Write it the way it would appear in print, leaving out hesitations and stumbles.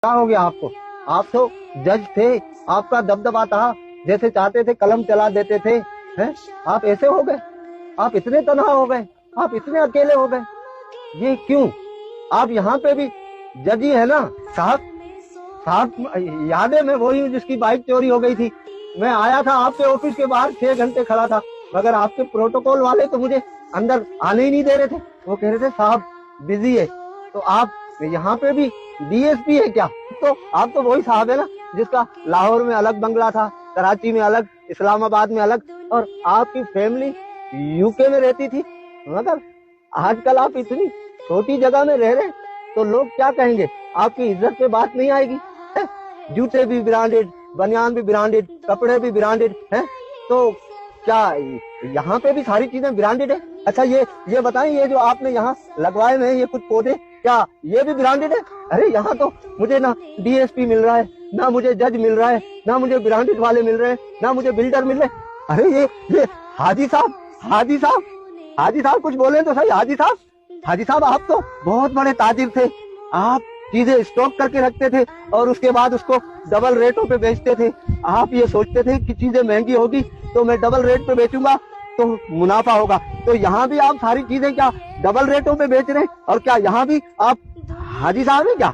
क्या हो गया आपको? आप तो जज थे, आपका दबदबा था, जैसे चाहते थे कलम चला देते थे, हैं? आप ऐसे हो गए, आप इतने तन्हा हो गए, आप इतने अकेले हो गए, ये क्यों? आप यहाँ पे भी जज ही है ना साहब। साहब याद है, मैं वही हूँ जिसकी बाइक चोरी हो गई थी। मैं आया था आपके ऑफिस के बाहर 6 घंटे खड़ा था, मगर आपके प्रोटोकॉल वाले तो मुझे अंदर आने ही नहीं दे रहे थे। वो कह रहे थे साहब बिजी है। तो आप यहाँ पे भी डीएसपी है क्या? तो आप तो वही साहब है ना जिसका लाहौर में अलग बंगला था, कराची में अलग, इस्लामाबाद में अलग, और आपकी फैमिली यूके में रहती थी। मगर आजकल आप इतनी छोटी जगह में रह रहे, तो लोग क्या कहेंगे? आपकी इज्जत पे बात नहीं आएगी? जूते भी ब्रांडेड, बनियान भी ब्रांडेड, कपड़े भी ब्रांडेड हैं, तो क्या यहाँ पे भी सारी चीजें ब्रांडेड है? अच्छा ये बताएं, ये जो आपने यहाँ लगवाए हुए हैं ये कुछ पौधे, क्या ये भी ब्रांडेड है? अरे यहाँ तो मुझे ना डीएसपी मिल रहा है, ना मुझे जज मिल रहा है, ना मुझे ब्रांडेड वाले मिल रहे हैं, ना मुझे बिल्डर मिल रहे हैं। अरे ये हाजी साहब, हाजी साहब, हाजी साहब कुछ बोले तो सही। हाजी साहब, हाजी साहब आप तो बहुत बड़े ताजिर थे। आप चीजें स्टॉक करके रखते थे और उसके बाद उसको डबल रेटों पे बेचते थे। आप ये सोचते थे कि चीजें महंगी होगी तो मैं डबल रेट पे बेचूंगा तो मुनाफा होगा। तो यहाँ भी आप सारी चीजें क्या डबल रेटों पे बेच रहे हैं? और क्या यहाँ भी आप हाजी साहब हैं क्या?